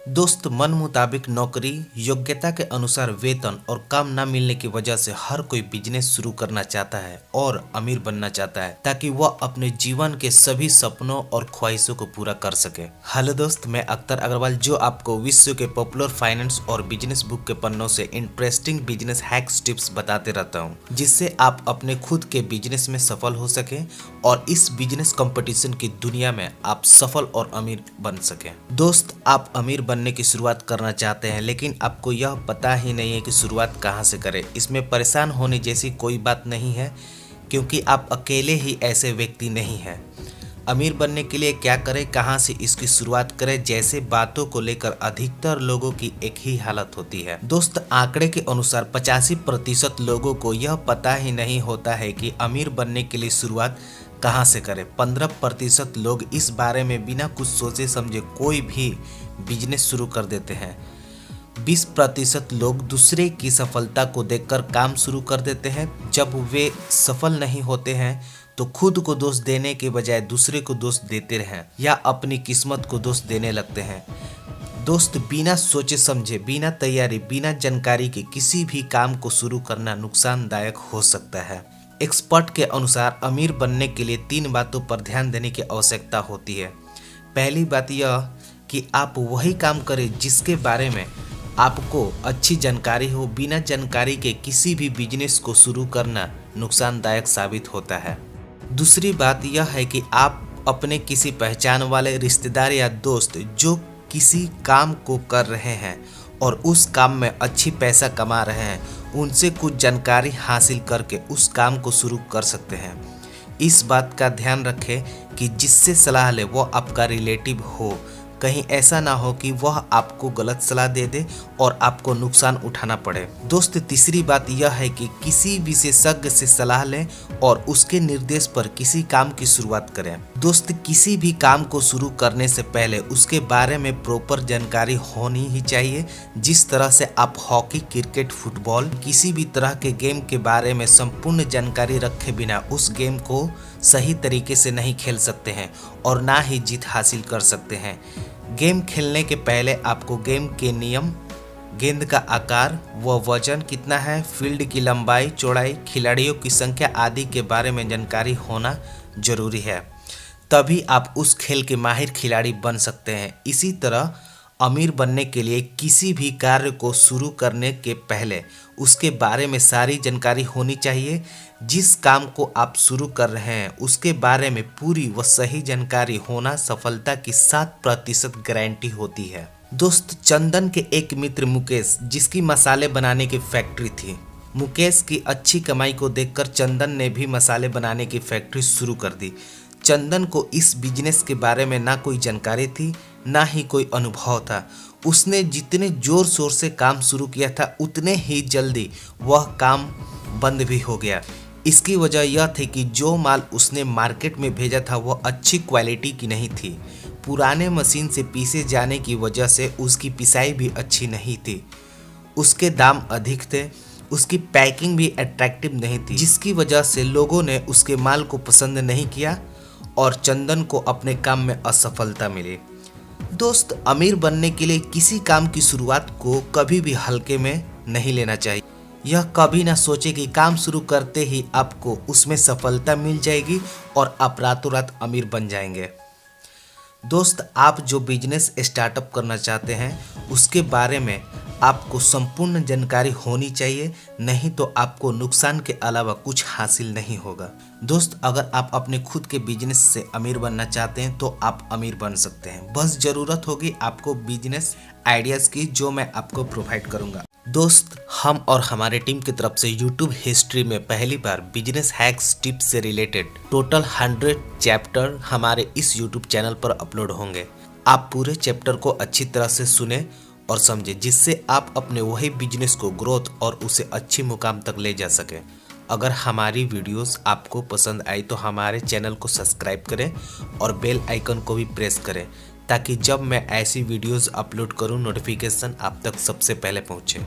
दोस्त, मन मुताबिक नौकरी, योग्यता के अनुसार वेतन और काम न मिलने की वजह से हर कोई बिजनेस शुरू करना चाहता है और अमीर बनना चाहता है ताकि वह अपने जीवन के सभी सपनों और ख्वाहिशों को पूरा कर सके। हेलो दोस्त, मैं अख्तर अग्रवाल जो आपको विश्व के पॉपुलर फाइनेंस और बिजनेस बुक के पन्नों से इंटरेस्टिंग बिजनेस हैक्स टिप्स बताते रहता हूँ, जिससे आप अपने खुद के बिजनेस में सफल हो सके और इस बिजनेस कंपटीशन की दुनिया में आप सफल और अमीर बन सके। दोस्त, आप अमीर बनने की शुरुआत करना चाहते हैं लेकिन आपको यह पता ही नहीं है कि शुरुआत कहां से करें। इसमें परेशान होने जैसी कोई बात नहीं है क्योंकि आप अकेले ही ऐसे व्यक्ति नहीं हैं। अमीर बनने के लिए क्या करें, कहां से इसकी शुरुआत करें जैसे बातों को लेकर अधिकतर लोगों की एक ही हालत होती है। दोस्त, आंकड़े के अनुसार 85% लोगों को यह पता ही नहीं होता है कि अमीर बनने के लिए शुरुआत कहां से करें। 15% लोग इस बारे में बिना कुछ सोचे समझे कोई भी बिजनेस शुरू कर देते हैं। 20% लोग दूसरे की सफलता को देखकर काम शुरू कर देते हैं। जब वे सफल नहीं होते हैं तो खुद को दोष देने के बजाय दूसरे को दोष देते हैं या अपनी किस्मत को दोष देने लगते हैं। दोस्त, बिना सोचे समझे, बिना तैयारी, बिना जानकारी के किसी भी काम को शुरू करना नुकसानदायक हो सकता है। एक्सपर्ट के अनुसार अमीर बनने के लिए 3 बातों पर ध्यान देने की आवश्यकता होती है। पहली बात यह कि आप वही काम करें जिसके बारे में आपको अच्छी जानकारी हो। बिना जानकारी के किसी भी बिजनेस को शुरू करना नुकसानदायक साबित होता है। दूसरी बात यह है कि आप अपने किसी पहचान वाले रिश्तेदार या दोस्त जो किसी काम को कर रहे हैं और उस काम में अच्छी पैसा कमा रहे हैं, उनसे कुछ जानकारी हासिल करके उस काम को शुरू कर सकते हैं। इस बात का ध्यान रखें कि जिससे सलाह ले वो आपका रिलेटिव हो। कहीं ऐसा ना हो कि वह आपको गलत सलाह दे दे और आपको नुकसान उठाना पड़े। दोस्त, तीसरी बात यह है कि किसी विशेषज्ञ से सलाह लें और उसके निर्देश पर किसी काम की शुरुआत करें। दोस्त, किसी भी काम को शुरू करने से पहले उसके बारे में प्रॉपर जानकारी होनी ही चाहिए। जिस तरह से आप हॉकी, क्रिकेट, फुटबॉल, किसी भी तरह के गेम के बारे में संपूर्ण जानकारी रखे बिना उस गेम को सही तरीके से नहीं खेल सकते हैं और ना ही जीत हासिल कर सकते हैं। गेम खेलने के पहले आपको गेम के नियम, गेंद का आकार व वजन कितना है, फील्ड की लंबाई चौड़ाई, खिलाड़ियों की संख्या आदि के बारे में जानकारी होना जरूरी है। तभी आप उस खेल के माहिर खिलाड़ी बन सकते हैं। इसी तरह अमीर बनने के लिए किसी भी कार्य को शुरू करने के पहले उसके बारे में सारी जानकारी होनी चाहिए। जिस काम को आप शुरू कर रहे हैं उसके बारे में पूरी व सही जानकारी होना सफलता की 7% गारंटी होती है। दोस्त, चंदन के एक मित्र मुकेश, जिसकी मसाले बनाने की फैक्ट्री थी। मुकेश की अच्छी कमाई को देखकर चंदन ने भी मसाले बनाने की फैक्ट्री शुरू कर दी। चंदन को इस बिजनेस के बारे में ना कोई जानकारी थी ना ही कोई अनुभव था। उसने जितने जोर शोर से काम शुरू किया था उतने ही जल्दी वह काम बंद भी हो गया। इसकी वजह यह थी कि जो माल उसने मार्केट में भेजा था वह अच्छी क्वालिटी की नहीं थी। पुराने मशीन से पीसे जाने की वजह से उसकी पिसाई भी अच्छी नहीं थी। उसके दाम अधिक थे, उसकी पैकिंग भी अट्रैक्टिव नहीं थी, जिसकी वजह से लोगों ने उसके माल को पसंद नहीं किया और चंदन को अपने काम में असफलता मिली। दोस्त, अमीर बनने के लिए किसी काम की शुरुआत को कभी भी हल्के में नहीं लेना चाहिए। यह कभी ना सोचे कि काम शुरू करते ही आपको उसमें सफलता मिल जाएगी और आप रातों रात अमीर बन जाएंगे। दोस्त, आप जो बिजनेस स्टार्टअप करना चाहते हैं उसके बारे में आपको संपूर्ण जानकारी होनी चाहिए, नहीं तो आपको नुकसान के अलावा कुछ हासिल नहीं होगा। दोस्त, अगर आप अपने खुद के बिजनेस से अमीर बनना चाहते हैं तो आप अमीर बन सकते हैं। बस ज़रूरत होगी आपको बिजनेस आइडियाज़ की, जो मैं आपको प्रोवाइड करूंगा। दोस्त, हम और हमारे टीम की तरफ से यूट्यूब हिस्ट्री में पहली बार बिजनेस हैक्स टिप्स से रिलेटेड टोटल 100 चैप्टर हमारे इस यूट्यूब चैनल पर अपलोड होंगे। आप पूरे चैप्टर को अच्छी तरह से सुने और समझे, जिससे आप अपने वही बिजनेस को ग्रोथ और उसे अच्छी मुकाम तक ले जा सकें। अगर हमारी वीडियोस आपको पसंद आई तो हमारे चैनल को सब्सक्राइब करें और बेल आइकन को भी प्रेस करें ताकि जब मैं ऐसी वीडियोस अपलोड करूं नोटिफिकेशन आप तक सबसे पहले पहुंचे।